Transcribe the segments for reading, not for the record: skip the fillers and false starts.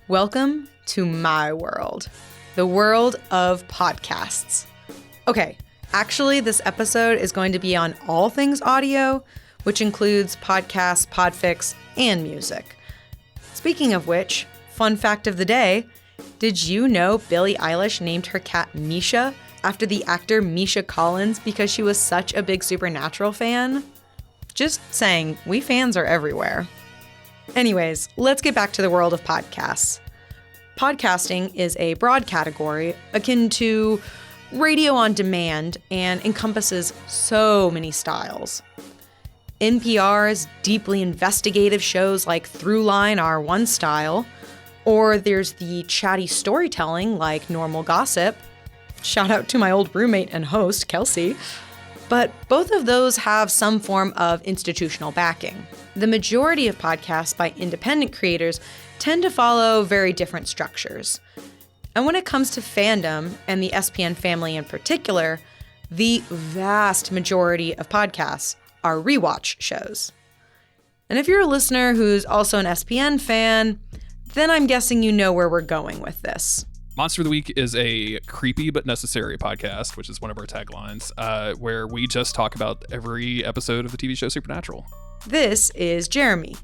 Welcome to my world, the world of podcasts. Okay, actually, this episode is going to be on all things audio, which includes podcasts, podfics, and music. Speaking of which, fun fact of the day, did you know Billie Eilish named her cat Misha after the actor Misha Collins because she was such a big Supernatural fan? Just saying, we fans are everywhere. Anyways, let's get back to the world of podcasts. Podcasting is a broad category akin to radio on demand and encompasses so many styles. NPR's deeply investigative shows like Throughline are one style, or there's the chatty storytelling like Normal Gossip. Shout out to my old roommate and host, Kelsey. But both of those have some form of institutional backing. The majority of podcasts by independent creators tend to follow very different structures. And when it comes to fandom, and the SPN family in particular, the vast majority of podcasts are rewatch shows. And if you're a listener who's also an SPN fan, then I'm guessing you know where we're going with this. Monster of the Week is a creepy but necessary podcast, which is one of our taglines, where we just talk about every episode of the TV show Supernatural. This is Jeremy,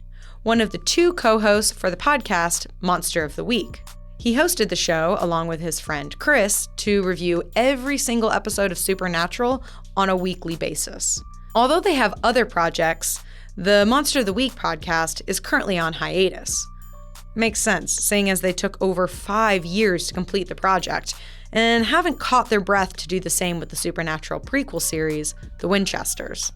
one of the two co-hosts for the podcast Monster of the Week. He hosted the show along with his friend Chris to review every single episode of Supernatural on a weekly basis. Although they have other projects, the Monster of the Week podcast is currently on hiatus. Makes sense, seeing as they took over 5 years to complete the project and haven't caught their breath to do the same with the Supernatural prequel series, The Winchesters.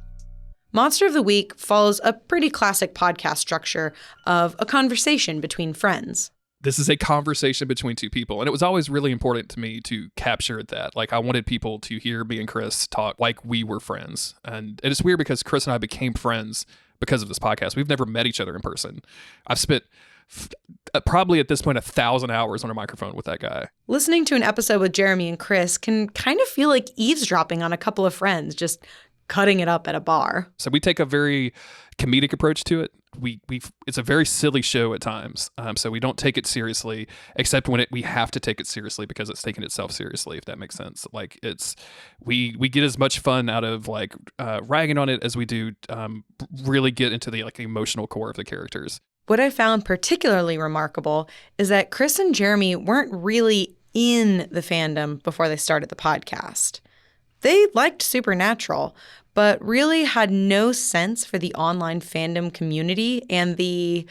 Monster of the Week follows a pretty classic podcast structure of a conversation between friends. This is a conversation between two people, and it was always really important to me to capture that. Like, I wanted people to hear me and Chris talk like we were friends. And it's weird because Chris and I became friends because of this podcast. We've never met each other in person. I've spent probably at this point 1,000 hours on a microphone with that guy. Listening to an episode with Jeremy and Chris can kind of feel like eavesdropping on a couple of friends, just cutting it up at a bar. So we take a very comedic approach to it. It's a very silly show at times. So we don't take it seriously, except when we have to take it seriously because it's taking itself seriously, if that makes sense. Like we get as much fun out of like ragging on it as we do really get into the like emotional core of the characters. What I found particularly remarkable is that Chris and Jeremy weren't really in the fandom before they started the podcast. They liked Supernatural, but really had no sense for the online fandom community and the,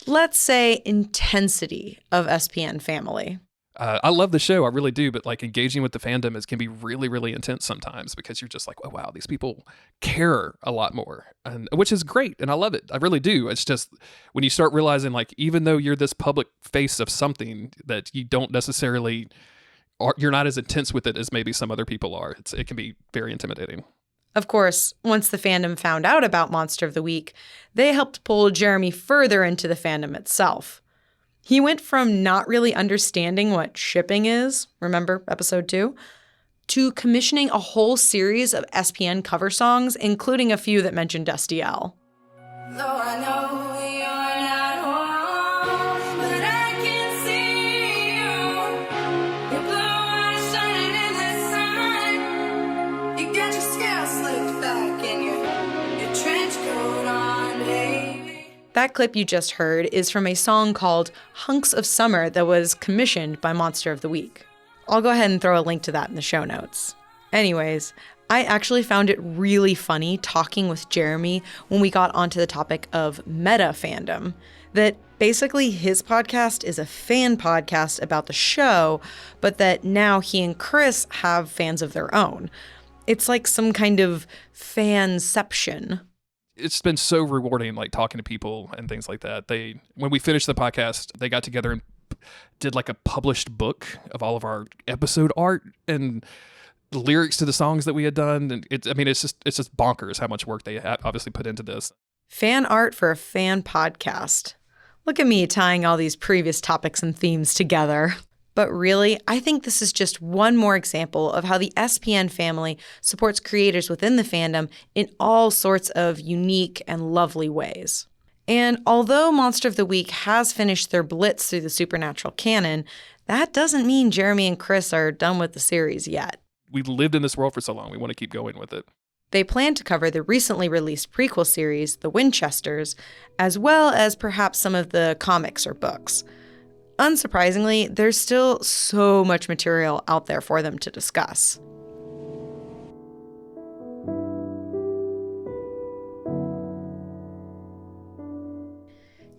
let's say, intensity of SPN family. I love the show, I really do, but like engaging with the fandom can be really, really intense sometimes because you're just like, oh wow, these people care a lot more, and which is great, and I love it. I really do. It's just when you start realizing, like, even though you're this public face of something, that you don't necessarily, you're not as intense with it as maybe some other people are. It can be very intimidating. Of course, once the fandom found out about Monster of the Week, they helped pull Jeremy further into the fandom itself. He went from not really understanding what shipping is, remember episode 2, to commissioning a whole series of SPN cover songs, including a few that mentioned SDL. Though I know you're not home, but I can see you. Your blue eyes shining in the sun. You got your scales slicked back and your trench coat on, baby. That clip you just heard is from a song called Hunks of Summer that was commissioned by Monster of the Week. I'll go ahead and throw a link to that in the show notes. Anyways, I actually found it really funny talking with Jeremy when we got onto the topic of meta fandom, that basically his podcast is a fan podcast about the show, but that now he and Chris have fans of their own. It's like some kind of fanception. It's been so rewarding, like talking to people and things like that. When we finished the podcast, they got together and did like a published book of all of our episode art and the lyrics to the songs that we had done. And it's just bonkers how much work they obviously put into this. Fan art for a fan podcast. Look at me tying all these previous topics and themes together. But really, I think this is just one more example of how the SPN family supports creators within the fandom in all sorts of unique and lovely ways. And although Monster of the Week has finished their blitz through the Supernatural canon, that doesn't mean Jeremy and Chris are done with the series yet. We lived in this world for so long. We want to keep going with it. They plan to cover the recently released prequel series, The Winchesters, as well as perhaps some of the comics or books. Unsurprisingly, there's still so much material out there for them to discuss.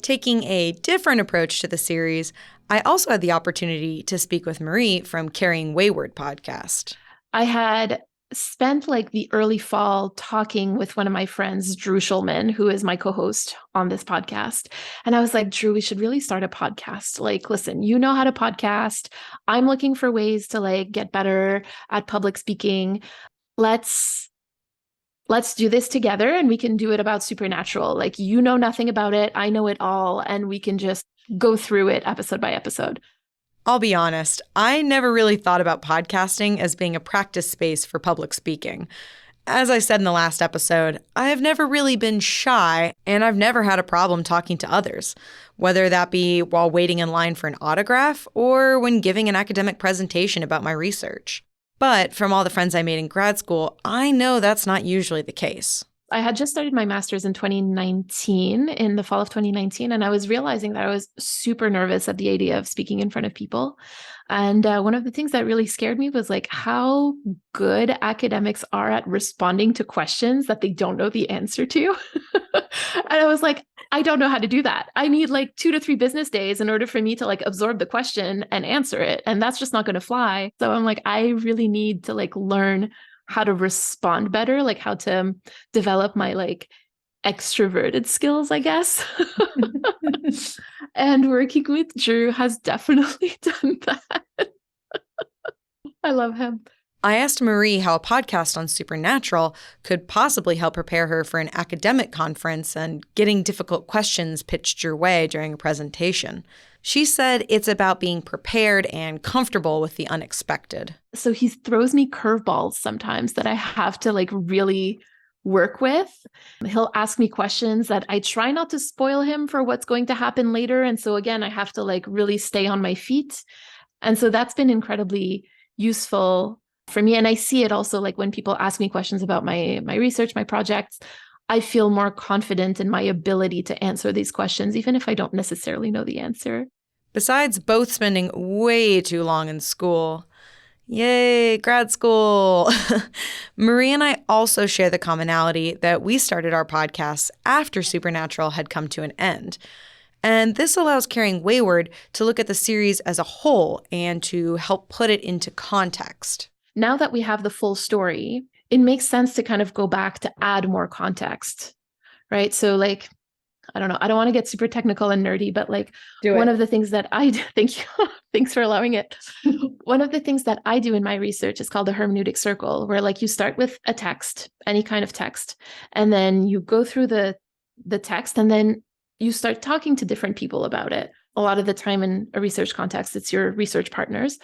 Taking a different approach to the series, I also had the opportunity to speak with Marie from Carrying Wayward podcast. I had spent like the early fall talking with one of my friends, Drew Schulman, who is my co-host on this podcast. And I was like, Drew, we should really start a podcast. Like, listen, you know how to podcast. I'm looking for ways to like get better at public speaking. Let's do this together and we can do it about Supernatural. Like, you know nothing about it. I know it all. And we can just go through it episode by episode. I'll be honest, I never really thought about podcasting as being a practice space for public speaking. As I said in the last episode, I have never really been shy, and I've never had a problem talking to others, whether that be while waiting in line for an autograph or when giving an academic presentation about my research. But from all the friends I made in grad school, I know that's not usually the case. I had just started my master's in 2019, in the fall of 2019, and I was realizing that I was super nervous at the idea of speaking in front of people. And one of the things that really scared me was like how good academics are at responding to questions that they don't know the answer to. And I was like, I don't know how to do that. I need like 2 to 3 business days in order for me to like absorb the question and answer it. And that's just not going to fly. So I'm like, I really need to like learn how to respond better, like how to develop my like extroverted skills, I guess. And working with Drew has definitely done that. I love him. I asked Marie how a podcast on Supernatural could possibly help prepare her for an academic conference and getting difficult questions pitched your way during a presentation. She said it's about being prepared and comfortable with the unexpected. So he throws me curveballs sometimes that I have to like really work with. He'll ask me questions that I try not to spoil him for what's going to happen later. And so again, I have to like really stay on my feet. And so that's been incredibly useful for me. And I see it also like when people ask me questions about my research, my projects, I feel more confident in my ability to answer these questions, even if I don't necessarily know the answer. Besides both spending way too long in school, yay, grad school, Marie and I also share the commonality that we started our podcasts after Supernatural had come to an end. And this allows Carrying Wayward to look at the series as a whole and to help put it into context. Now that we have the full story, it makes sense to kind of go back to add more context, right? So like, I don't know, I don't want to get super technical and nerdy, but like one of the things that I do, thank you, thanks for allowing it. One of the things that I do in my research is called a hermeneutic circle, where like you start with a text, any kind of text, and then you go through the text and then you start talking to different people about it. A lot of the time in a research context, it's your research partners.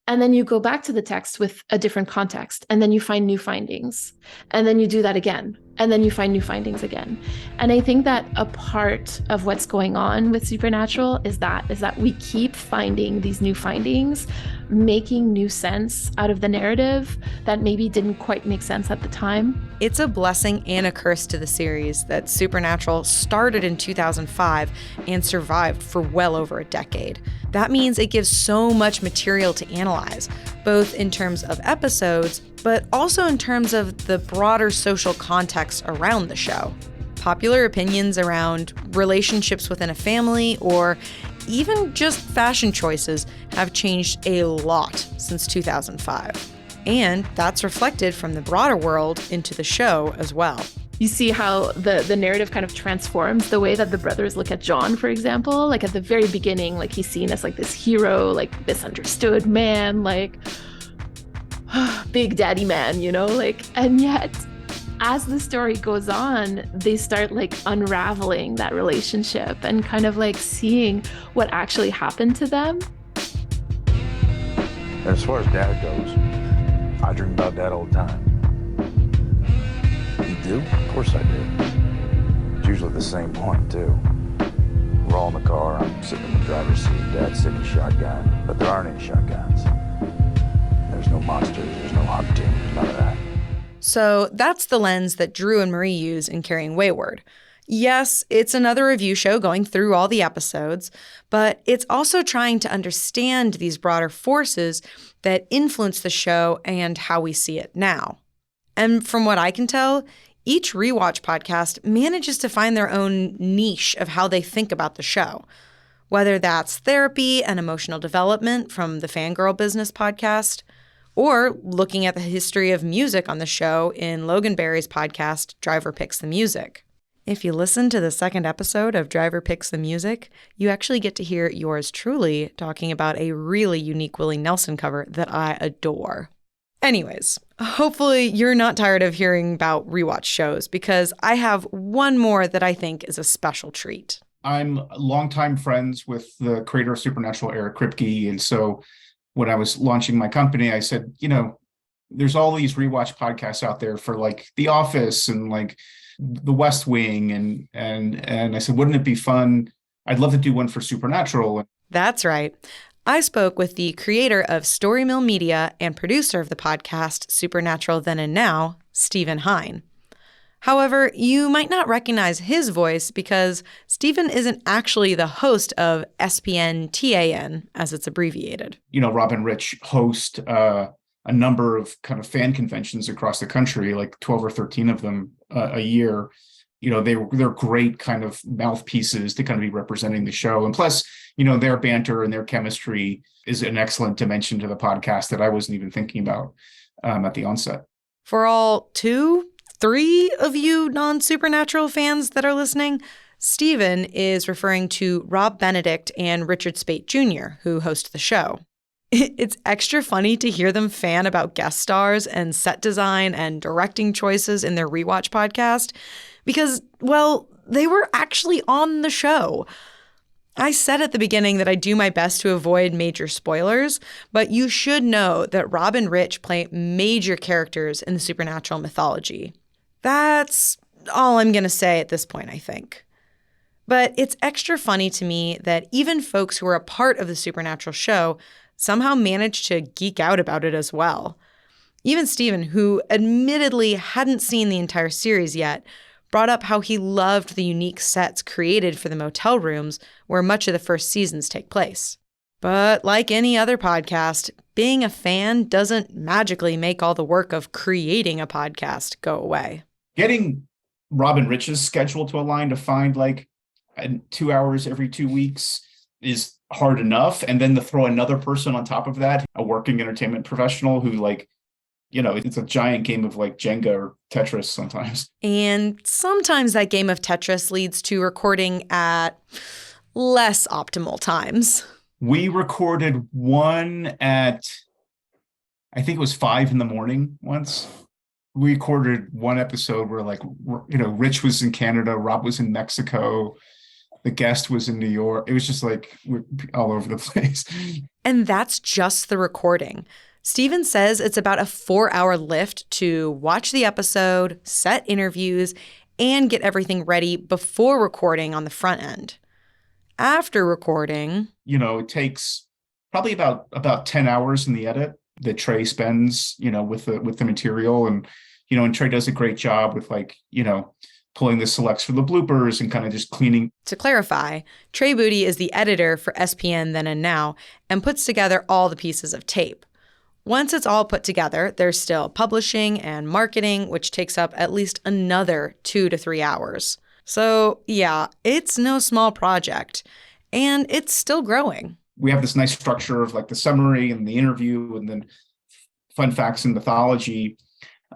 And then you go back to the text with a different context, and then you find new findings. And then you do that again, and then you find new findings again. And I think that a part of what's going on with Supernatural is that we keep finding these new findings, making new sense out of the narrative that maybe didn't quite make sense at the time. It's a blessing and a curse to the series that Supernatural started in 2005 and survived for well over a decade. That means it gives so much material to analyze, both in terms of episodes, but also in terms of the broader social context around the show. Popular opinions around relationships within a family or even just fashion choices have changed a lot since 2005. And that's reflected from the broader world into the show as well. You see how the narrative kind of transforms the way that the brothers look at John, for example. Like at the very beginning, like he's seen as like this hero, like misunderstood man, like big daddy man, you know, like, and yet as the story goes on, they start like unraveling that relationship and kind of like seeing what actually happened to them. As far as Dad goes, I dream about Dad all the time. You do? Of course I do. It's usually the same one, too. We're all in the car, I'm sitting in the driver's seat, Dad's sitting shotgun, but there aren't any shotguns. There's no monsters, there's no hunting, there's none of that. So that's the lens that Drew and Marie use in Carrying Wayward. Yes, it's another review show going through all the episodes, but it's also trying to understand these broader forces that influence the show and how we see it now. And from what I can tell, each rewatch podcast manages to find their own niche of how they think about the show. Whether that's therapy and emotional development from the Fangirl Business podcast, or looking at the history of music on the show in Logan Berry's podcast, Driver Picks the Music. If you listen to the second episode of Driver Picks the Music, you actually get to hear yours truly talking about a really unique Willie Nelson cover that I adore. Anyways, hopefully you're not tired of hearing about rewatch shows, because I have one more that I think is a special treat. I'm longtime friends with the creator of Supernatural, Eric Kripke, and so when I was launching my company, I said, there's all these rewatch podcasts out there for like The Office and like The West Wing, and I said, wouldn't it be fun? I'd love to do one for Supernatural. That's right. I spoke with the creator of Storymill Media and producer of the podcast Supernatural Then and Now, Stephen Hine. However, you might not recognize his voice because Stephen isn't actually the host of SPN TAN, as it's abbreviated. Rob and Rich host a number of kind of fan conventions across the country, like 12 or 13 of them a year. They're great kind of mouthpieces to kind of be representing the show. And plus, their banter and their chemistry is an excellent dimension to the podcast that I wasn't even thinking about at the onset. For all 2-3 of you non-Supernatural fans that are listening, Stephen is referring to Rob Benedict and Richard Speight Jr., who host the show. It's extra funny to hear them fan about guest stars and set design and directing choices in their rewatch podcast because, well, they were actually on the show. I said at the beginning that I do my best to avoid major spoilers, but you should know that Rob and Rich play major characters in the Supernatural mythology. That's all I'm going to say at this point, I think. But it's extra funny to me that even folks who are a part of the Supernatural show somehow managed to geek out about it as well. Even Stephen, who admittedly hadn't seen the entire series yet, brought up how he loved the unique sets created for the motel rooms where much of the first seasons take place. But like any other podcast, being a fan doesn't magically make all the work of creating a podcast go away. Getting Rob and Rich's schedule to align to find like 2 hours every 2 weeks is hard enough. And then to throw another person on top of that, a working entertainment professional who it's a giant game of like Jenga or Tetris sometimes. And sometimes that game of Tetris leads to recording at less optimal times. We recorded one at, I think it was 5 a.m. once. We recorded one episode where Rich was in Canada, Rob was in Mexico, the guest was in New York. It was just like we're all over the place. And that's just the recording. Stephen says it's about a 4-hour lift to watch the episode, set interviews, and get everything ready before recording on the front end. After recording, it takes probably about 10 hours in the edit that Trey spends, with the material, and Trey does a great job with pulling the selects for the bloopers and kind of just cleaning. To clarify, Trey Booty is the editor for SPN Then and Now and puts together all the pieces of tape. Once it's all put together, there's still publishing and marketing, which takes up at least another 2 to 3 hours. So yeah, it's no small project, and it's still growing. We have this nice structure of like the summary and the interview and then fun facts and mythology,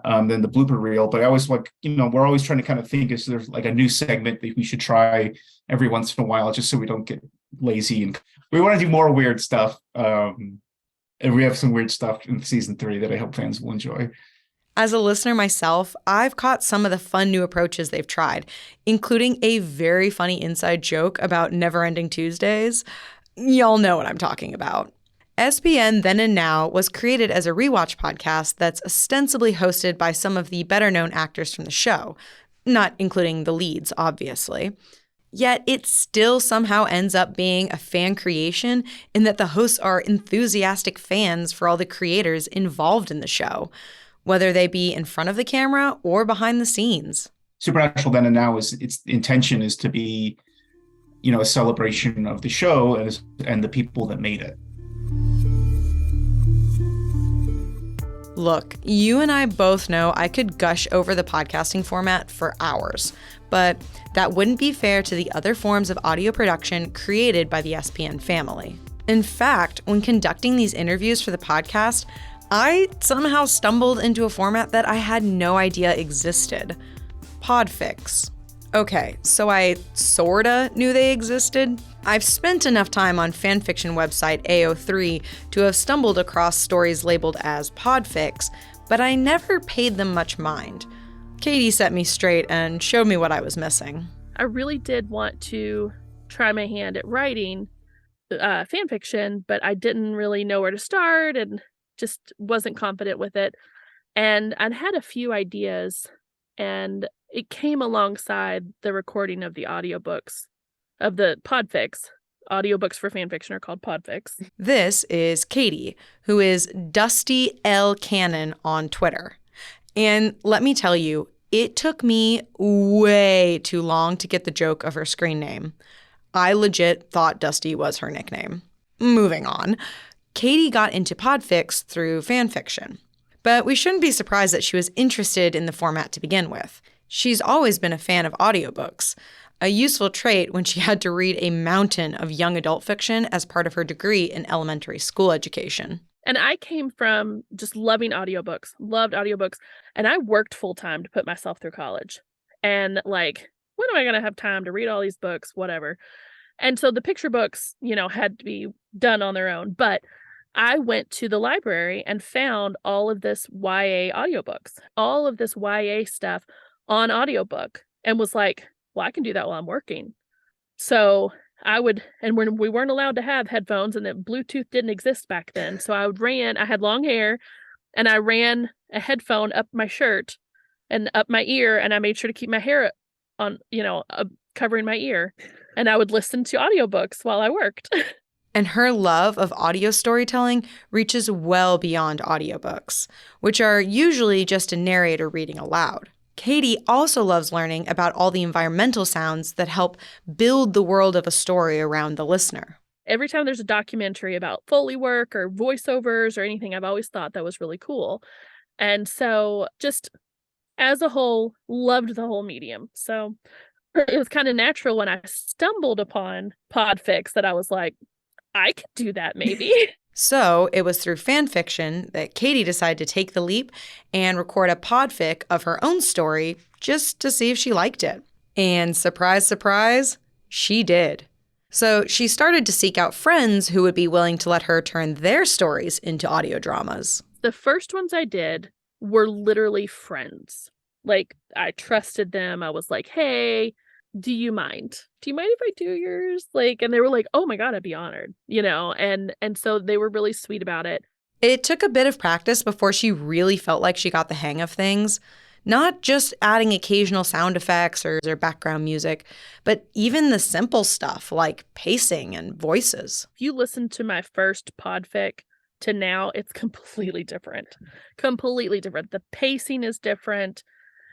then the blooper reel. But I always we're always trying to kind of think, is there like a new segment that we should try every once in a while, just so we don't get lazy. And we want to do more weird stuff. And we have some weird stuff in season 3 that I hope fans will enjoy. As a listener myself, I've caught some of the fun new approaches they've tried, including a very funny inside joke about Never-Ending Tuesdays. Y'all know what I'm talking about. SPN Then and Now was created as a rewatch podcast that's ostensibly hosted by some of the better-known actors from the show, not including the leads, obviously. Yet it still somehow ends up being a fan creation in that the hosts are enthusiastic fans for all the creators involved in the show, whether they be in front of the camera or behind the scenes. Supernatural Then and Now is its intention is to be, a celebration of the show and the people that made it. Look, you and I both know I could gush over the podcasting format for hours, but that wouldn't be fair to the other forms of audio production created by the SPN family. In fact, when conducting these interviews for the podcast, I somehow stumbled into a format that I had no idea existed. Podfics. Okay, so I sorta knew they existed. I've spent enough time on fanfiction website AO3 to have stumbled across stories labeled as podfics, but I never paid them much mind. Katie set me straight and showed me what I was missing. I really did want to try my hand at writing fanfiction, but I didn't really know where to start and just wasn't confident with it. And I'd had a few ideas, and it came alongside the recording of the audiobooks of the podfics. Audiobooks for fanfiction are called podfics. This is Katie, who is Dusty L. Cannon on Twitter. And let me tell you, it took me way too long to get the joke of her screen name. I legit thought Dusty was her nickname. Moving on. Katie got into podfics through fanfiction. But we shouldn't be surprised that she was interested in the format to begin with. She's always been a fan of audiobooks, a useful trait when she had to read a mountain of young adult fiction as part of her degree in elementary school education. And I came from just loving audiobooks, loved audiobooks, and I worked full time to put myself through college. And like, when am I going to have time to read all these books, whatever? And so the picture books, had to be done on their own. But I went to the library and found all of this YA audiobooks, all of this YA stuff on audiobook, and was like, well, I can do that while I'm working. So I would, and when we weren't allowed to have headphones and that Bluetooth didn't exist back then. So I had long hair, and I ran a headphone up my shirt and up my ear, and I made sure to keep my hair on, covering my ear. And I would listen to audiobooks while I worked. And her love of audio storytelling reaches well beyond audiobooks, which are usually just a narrator reading aloud. Katie also loves learning about all the environmental sounds that help build the world of a story around the listener. Every time there's a documentary about Foley work or voiceovers or anything, I've always thought that was really cool. And so just as a whole, loved the whole medium. So it was kind of natural when I stumbled upon podfics that I was like, I could do that maybe. So it was through fan fiction that Katie decided to take the leap and record a podfic of her own story just to see if she liked it. And surprise, surprise, she did. So she started to seek out friends who would be willing to let her turn their stories into audio dramas. The first ones I did were literally friends. Like, I trusted them. I was like, hey, do you mind? Do you mind if I do yours? Like, and they were like, oh my God, I'd be honored, and so they were really sweet about it. It took a bit of practice before she really felt like she got the hang of things. Not just adding occasional sound effects or background music, but even the simple stuff like pacing and voices. If you listen to my first podfic to now, it's completely different. Completely different. The pacing is different.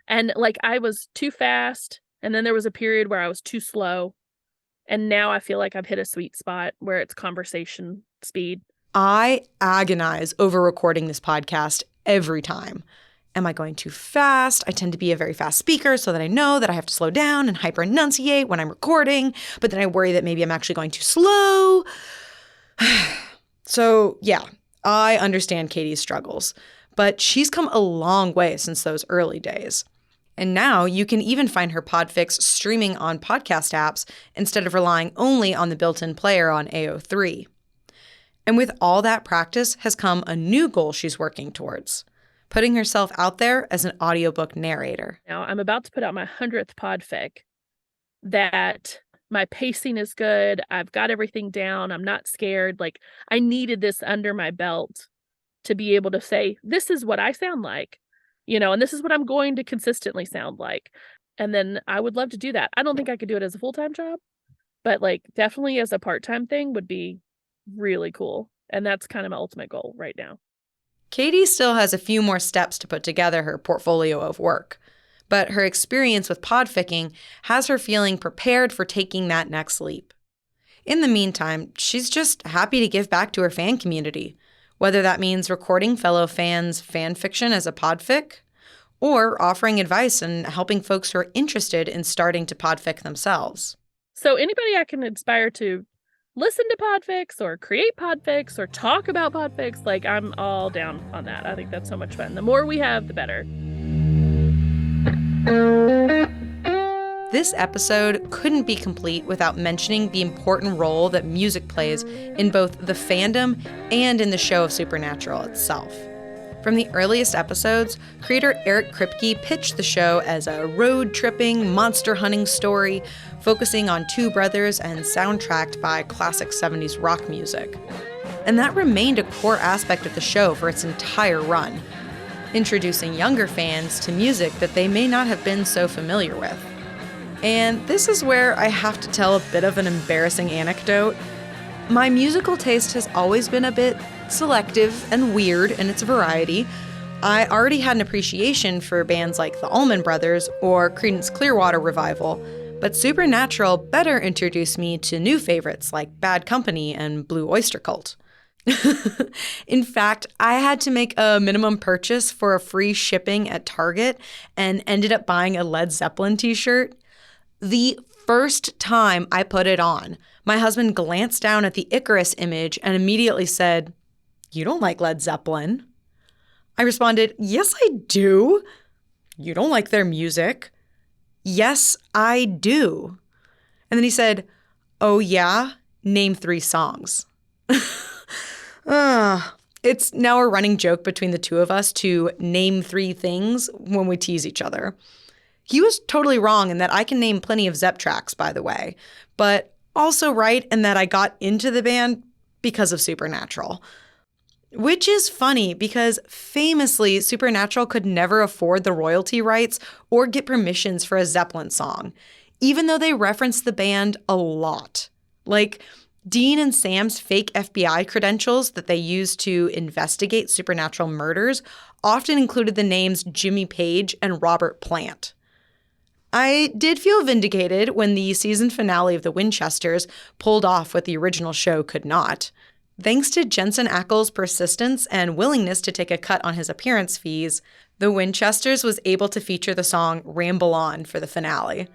And like, I was too fast. And then there was a period where I was too slow. And now I feel like I've hit a sweet spot where it's conversation speed. I agonize over recording this podcast every time. Am I going too fast? I tend to be a very fast speaker so that I know that I have to slow down and hyper enunciate when I'm recording, but then I worry that maybe I'm actually going too slow. So yeah, I understand Katie's struggles, but she's come a long way since those early days. And now you can even find her podfics streaming on podcast apps instead of relying only on the built-in player on AO3. And with all that practice has come a new goal she's working towards, putting herself out there as an audiobook narrator. Now I'm about to put out my 100th podfic that my pacing is good. I've got everything down. I'm not scared. Like, I needed this under my belt to be able to say, this is what I sound like. And this is what I'm going to consistently sound like. And then I would love to do that. I don't think I could do it as a full-time job, but like definitely as a part-time thing would be really cool. And that's kind of my ultimate goal right now. Katie still has a few more steps to put together her portfolio of work, but her experience with podficking has her feeling prepared for taking that next leap. In the meantime, she's just happy to give back to her fan community, whether that means recording fellow fans' fan fiction as a podfic, or offering advice and helping folks who are interested in starting to podfic themselves. So anybody I can inspire to listen to podfics or create podfics or talk about podfics, like I'm all down on that. I think that's so much fun. The more we have, the better. This episode couldn't be complete without mentioning the important role that music plays in both the fandom and in the show of Supernatural itself. From the earliest episodes, creator Eric Kripke pitched the show as a road-tripping, monster-hunting story focusing on two brothers and soundtracked by classic 70s rock music. And that remained a core aspect of the show for its entire run, introducing younger fans to music that they may not have been so familiar with. And this is where I have to tell a bit of an embarrassing anecdote. My musical taste has always been a bit selective and weird in its variety. I already had an appreciation for bands like the Allman Brothers or Creedence Clearwater Revival, but Supernatural better introduced me to new favorites like Bad Company and Blue Oyster Cult. In fact, I had to make a minimum purchase for a free shipping at Target and ended up buying a Led Zeppelin t-shirt. The first time I put it on, my husband glanced down at the Icarus image and immediately said, "You don't like Led Zeppelin?" I responded, "Yes, I do." "You don't like their music?" "Yes, I do." And then he said, "Oh yeah? Name 3 songs." It's now a running joke between the two of us to name 3 things when we tease each other. He was totally wrong in that I can name plenty of Zepp tracks, by the way, but also right in that I got into the band because of Supernatural. Which is funny because famously, Supernatural could never afford the royalty rights or get permissions for a Zeppelin song, even though they referenced the band a lot. Like, Dean and Sam's fake FBI credentials that they used to investigate Supernatural murders often included the names Jimmy Page and Robert Plant. I did feel vindicated when the season finale of The Winchesters pulled off what the original show could not. Thanks to Jensen Ackles' persistence and willingness to take a cut on his appearance fees, The Winchesters was able to feature the song Ramble On for the finale.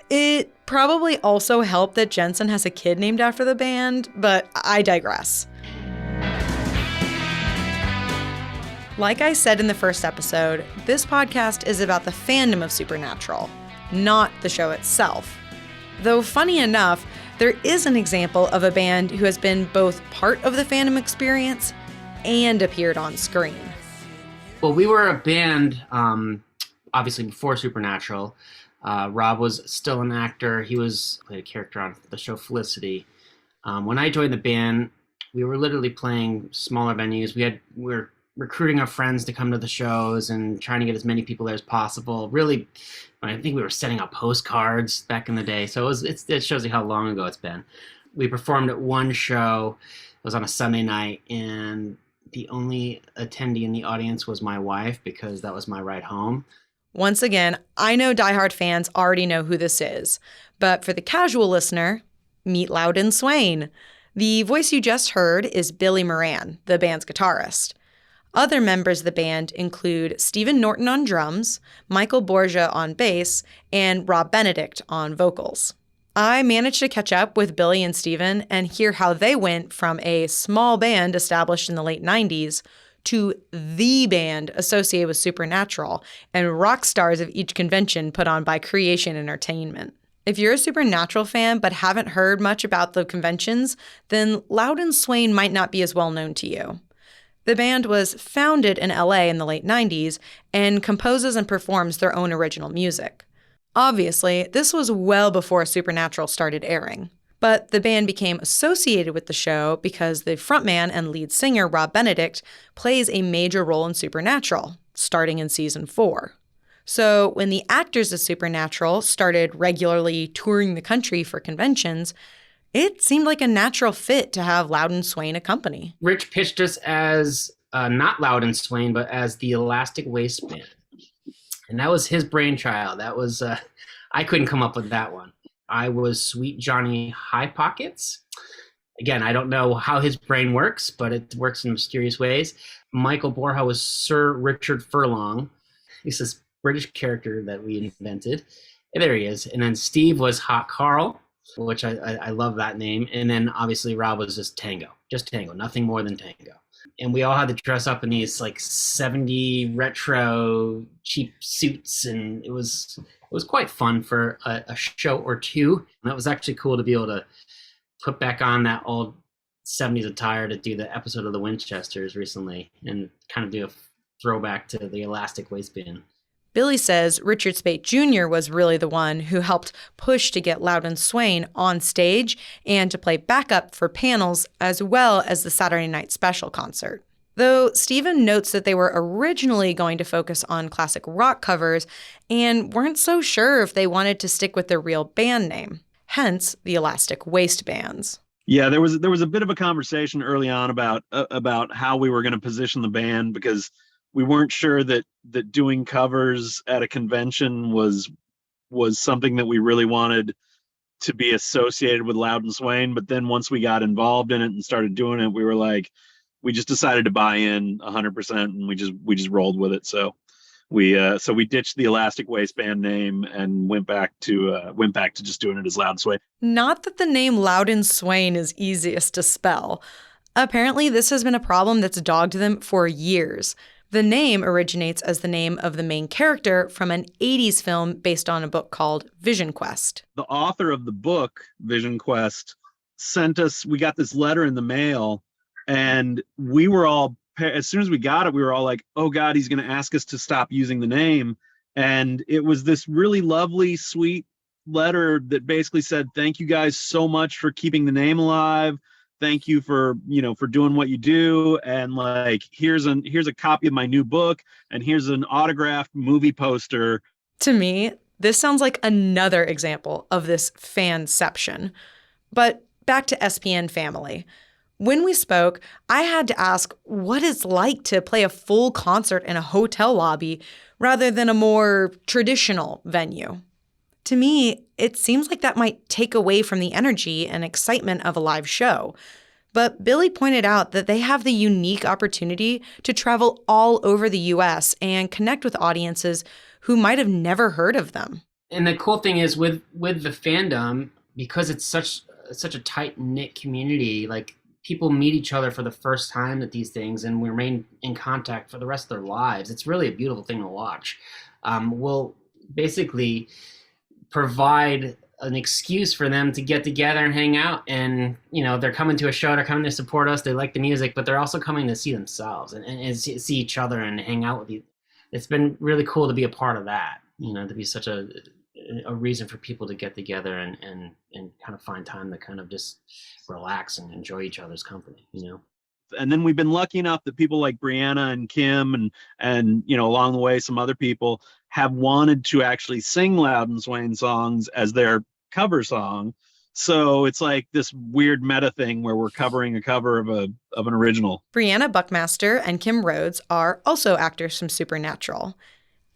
It probably also helped that Jensen has a kid named after the band, but I digress. Like I said in the first episode, this podcast is about the fandom of Supernatural, not the show itself. Though funny enough, there is an example of a band who has been both part of the fandom experience and appeared on screen. Well, we were a band, obviously before Supernatural. Rob was still an actor. He played a character on the show Felicity. When I joined the band, we were literally playing smaller venues. We were recruiting our friends to come to the shows and trying to get as many people there as possible. Really, I think we were sending out postcards back in the day. So it shows you how long ago it's been. We performed at one show. It was on a Sunday night, and the only attendee in the audience was my wife because that was my ride home. Once again, I know diehard fans already know who this is, but for the casual listener, meet Loudon Swain. The voice you just heard is Billy Moran, the band's guitarist. Other members of the band include Stephen Norton on drums, Michael Borgia on bass, and Rob Benedict on vocals. I managed to catch up with Billy and Stephen and hear how they went from a small band established in the late 90s to the band associated with Supernatural and rock stars of each convention put on by Creation Entertainment. If you're a Supernatural fan but haven't heard much about the conventions, then Loudon Swain might not be as well known to you. The band was founded in LA in the late 90s and composes and performs their own original music. Obviously, this was well before Supernatural started airing. But the band became associated with the show because the frontman and lead singer Rob Benedict plays a major role in Supernatural, starting in season 4. So when the actors of Supernatural started regularly touring the country for conventions, it seemed like a natural fit to have Loudon Swain accompany. Rich pitched us as not Loudon Swain, but as the Elastic Waistband. And that was his brainchild. That was, I couldn't come up with that one. I was Sweet Johnny High Pockets. Again, I don't know how his brain works, but it works in mysterious ways. Michael Borja was Sir Richard Furlong. He's this British character that we invented. And there he is. And then Steve was Hot Carl, which I love that name. And then obviously Rob was just Tango, nothing more than Tango. And we all had to dress up in these like 70 retro cheap suits, and it was quite fun for a show or two. And it was actually cool to be able to put back on that old 70s attire to do the episode of the Winchesters recently and kind of do a throwback to the Elastic Waistband. Billy says Richard Speight Jr. was really the one who helped push to get Loudon Swain on stage and to play backup for panels as well as the Saturday Night Special concert. Though Stephen notes that they were originally going to focus on classic rock covers and weren't so sure if they wanted to stick with their real band name, hence the Elastic Waistbands. Yeah, there was a bit of a conversation early on about how we were going to position the band, because we weren't sure that doing covers at a convention was something that we really wanted to be associated with Loudon Swain. But then once we got involved in it and started doing it, we were like, we just decided to buy in 100%, and we just rolled with it. So we ditched the Elastic Waistband name and went back to just doing it as Loudon Swain. Not that the name Loudon Swain is easiest to spell. Apparently, this has been a problem that's dogged them for years. The name originates as the name of the main character from an 80s film based on a book called Vision Quest. The author of the book, Vision Quest, we got this letter in the mail, and we were all, as soon as we got it, we were all like, oh God, he's going to ask us to stop using the name. And it was this really lovely, sweet letter that basically said, thank you guys so much for keeping the name alive. Thank you for doing what you do. And like, here's a copy of my new book, and here's an autographed movie poster. To me, this sounds like another example of this fanception. But back to SPN Family. When we spoke, I had to ask what it's like to play a full concert in a hotel lobby rather than a more traditional venue. To me, it seems like that might take away from the energy and excitement of a live show. But Billy pointed out that they have the unique opportunity to travel all over the U.S. and connect with audiences who might have never heard of them. And the cool thing is with the fandom, because it's such a tight-knit community, like people meet each other for the first time at these things and we remain in contact for the rest of their lives. It's really a beautiful thing to watch. We'll basically provide an excuse for them to get together and hang out, and they're coming to a show, they're coming to support us, they like the music, but they're also coming to see themselves and see each other and hang out with you. It's been really cool to be a part of that, to be such a reason for people to get together and kind of find time to kind of just relax and enjoy each other's company. And then we've been lucky enough that people like Brianna and Kim and along the way some other people have wanted to actually sing Loudon Swain songs as their cover song. So it's like this weird meta thing where we're covering a cover of an original. Brianna Buckmaster and Kim Rhodes are also actors from Supernatural,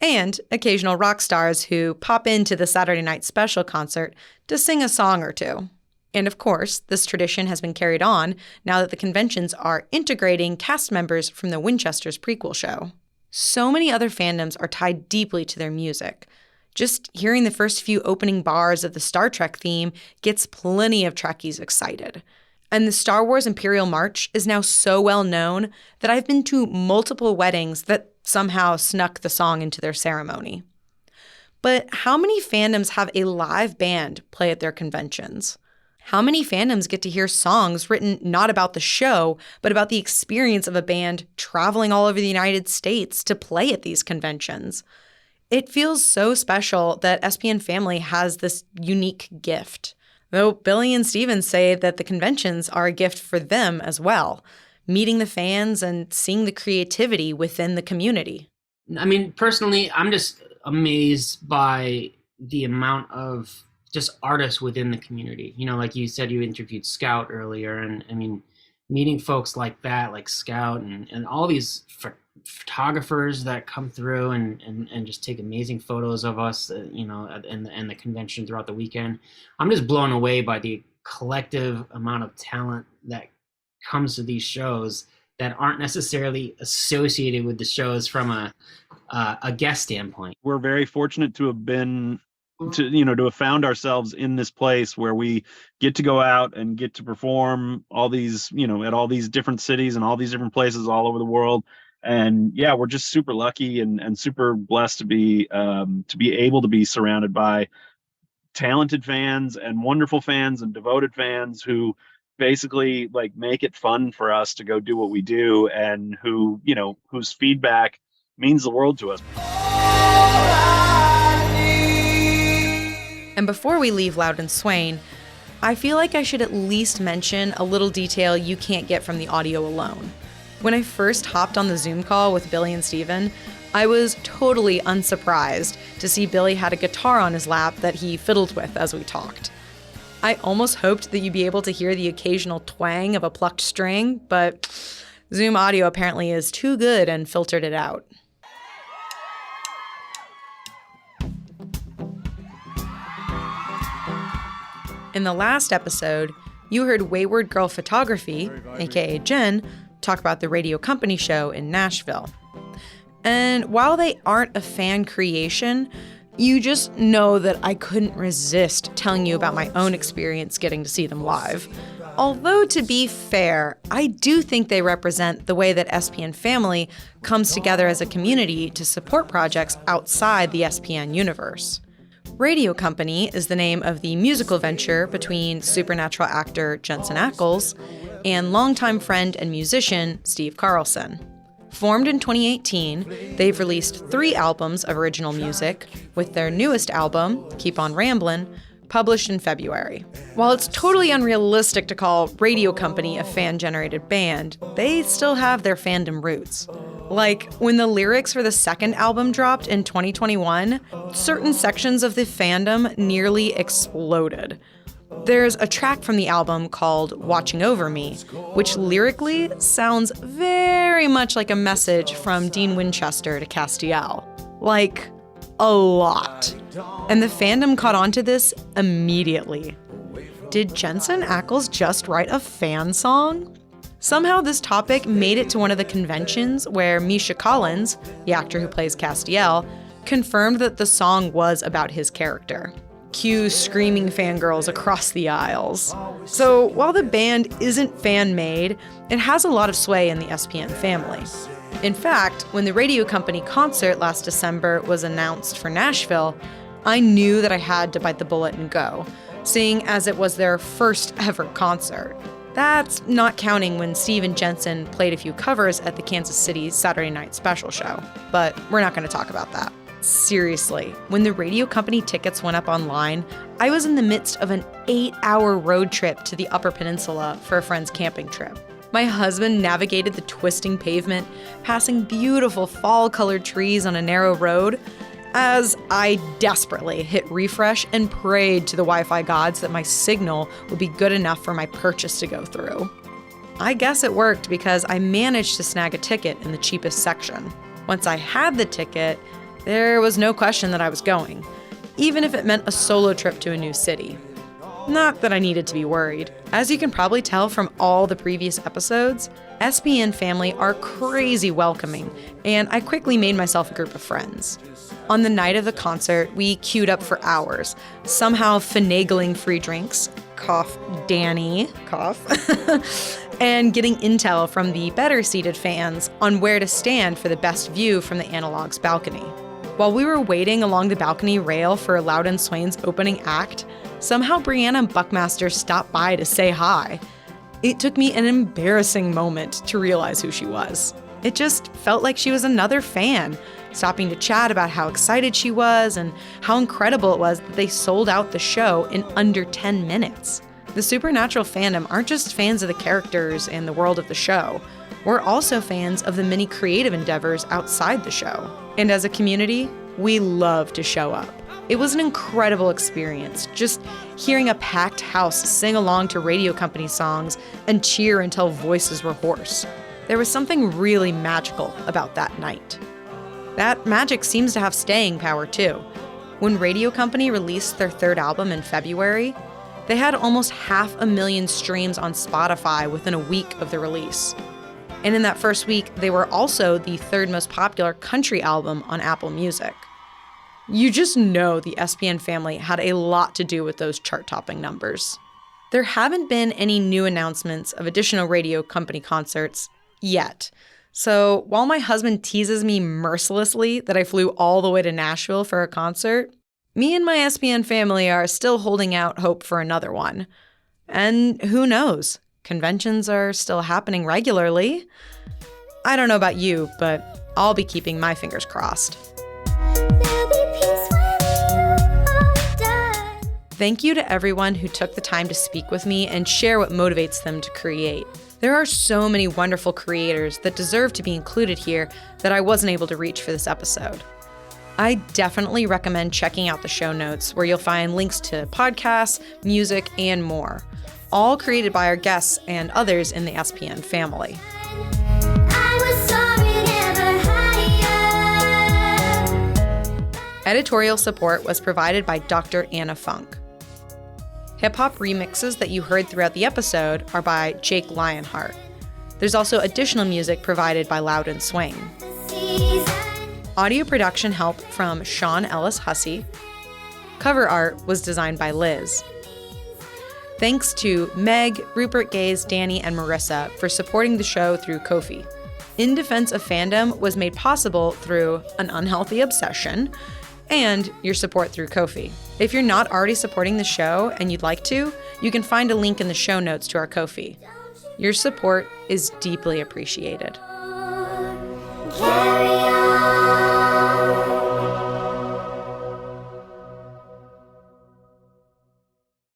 and occasional rock stars who pop into the Saturday Night Special concert to sing a song or two. And of course, this tradition has been carried on now that the conventions are integrating cast members from the Winchesters prequel show. So many other fandoms are tied deeply to their music. Just hearing the first few opening bars of the Star Trek theme gets plenty of Trekkies excited. And the Star Wars Imperial March is now so well known that I've been to multiple weddings that somehow snuck the song into their ceremony. But how many fandoms have a live band play at their conventions? How many fandoms get to hear songs written not about the show, but about the experience of a band traveling all over the United States to play at these conventions? It feels so special that SPN Family has this unique gift. Though Billy and Steven say that the conventions are a gift for them as well, meeting the fans and seeing the creativity within the community. I mean, personally, I'm just amazed by the amount of just artists within the community. You know, like you said, you interviewed Scout earlier, and I mean, meeting folks like that, like Scout, and all these photographers that come through and just take amazing photos of us, you know, and the convention throughout the weekend. I'm just blown away by the collective amount of talent that comes to these shows that aren't necessarily associated with the shows from a guest standpoint. We're very fortunate to have been to have found ourselves in this place where we get to go out and get to perform all these, you know, at all these different cities and all these different places all over the world. And yeah, we're just super lucky and super blessed to be able to be surrounded by talented fans and wonderful fans and devoted fans who basically like make it fun for us to go do what we do, and who, you know, whose feedback means the world to us. And before we leave Loudon Swain, I feel like I should at least mention a little detail you can't get from the audio alone. When I first hopped on the Zoom call with Billy and Steven, I was totally unsurprised to see Billy had a guitar on his lap that he fiddled with as we talked. I almost hoped that you'd be able to hear the occasional twang of a plucked string, but Zoom audio apparently is too good and filtered it out. In the last episode, you heard Wayward Girl Photography, aka Jen, talk about the Radio Company show in Nashville. And while they aren't a fan creation, you just know that I couldn't resist telling you about my own experience getting to see them live. Although, to be fair, I do think they represent the way that SPN Family comes together as a community to support projects outside the SPN universe. Radio Company is the name of the musical venture between Supernatural actor Jensen Ackles and longtime friend and musician Steve Carlson. Formed in 2018, they've released 3 albums of original music, with their newest album, Keep On Ramblin', published in February. While it's totally unrealistic to call Radio Company a fan-generated band, they still have their fandom roots. Like, when the lyrics for the second album dropped in 2021, certain sections of the fandom nearly exploded. There's a track from the album called Watching Over Me, which lyrically sounds very much like a message from Dean Winchester to Castiel. Like, a lot. And the fandom caught on to this immediately. Did Jensen Ackles just write a fan song? Somehow this topic made it to one of the conventions where Misha Collins, the actor who plays Castiel, confirmed that the song was about his character. Cue screaming fangirls across the aisles. So while the band isn't fan-made, it has a lot of sway in the SPN family. In fact, when the Radio Company concert last December was announced for Nashville, I knew that I had to bite the bullet and go, seeing as it was their first ever concert. That's not counting when Steve and Jensen played a few covers at the Kansas City Saturday Night Special show, but we're not going to talk about that. Seriously, when the Radio Company tickets went up online, I was in the midst of an 8-hour road trip to the Upper Peninsula for a friend's camping trip. My husband navigated the twisting pavement, passing beautiful fall-colored trees on a narrow road, as I desperately hit refresh and prayed to the Wi-Fi gods that my signal would be good enough for my purchase to go through. I guess it worked because I managed to snag a ticket in the cheapest section. Once I had the ticket, there was no question that I was going, even if it meant a solo trip to a new city. Not that I needed to be worried. As you can probably tell from all the previous episodes, SPN family are crazy welcoming, and I quickly made myself a group of friends. On the night of the concert, we queued up for hours, somehow finagling free drinks, cough Danny, cough, and getting intel from the better-seated fans on where to stand for the best view from the Analog's balcony. While we were waiting along the balcony rail for Loudon Swain's opening act, somehow Brianna Buckmaster stopped by to say hi. It took me an embarrassing moment to realize who she was. It just felt like she was another fan, stopping to chat about how excited she was and how incredible it was that they sold out the show in under 10 minutes. The Supernatural fandom aren't just fans of the characters and the world of the show. We're also fans of the many creative endeavors outside the show. And as a community, we love to show up. It was an incredible experience, just hearing a packed house sing along to radio company songs and cheer until voices were hoarse. There was something really magical about that night. That magic seems to have staying power too. When Radio Company released their third album in February, they had almost 500,000 streams on Spotify within a week of the release. And in that first week, they were also the third most popular country album on Apple Music. You just know the SPN family had a lot to do with those chart-topping numbers. There haven't been any new announcements of additional Radio Company concerts yet. So while my husband teases me mercilessly that I flew all the way to Nashville for a concert, me and my SPN family are still holding out hope for another one. And who knows? Conventions are still happening regularly. I don't know about you, but I'll be keeping my fingers crossed. Thank you to everyone who took the time to speak with me and share what motivates them to create. There are so many wonderful creators that deserve to be included here that I wasn't able to reach for this episode. I definitely recommend checking out the show notes where you'll find links to podcasts, music, and more, all created by our guests and others in the SPN family. Editorial support was provided by Dr. Anna Funk. Hip-hop remixes that you heard throughout the episode are by Jake Lionheart. There's also additional music provided by Loud and Swing. Audio production help from Sean Ellis Hussey. Cover art was designed by Liz. Thanks to Meg, Rupert Gaze, Danny, and Marissa for supporting the show through Ko-fi. In Defense of Fandom was made possible through an unhealthy obsession and your support through Ko-fi. If you're not already supporting the show and you'd like to, you can find a link in the show notes to our Ko-fi. Your support is deeply appreciated. Carry on.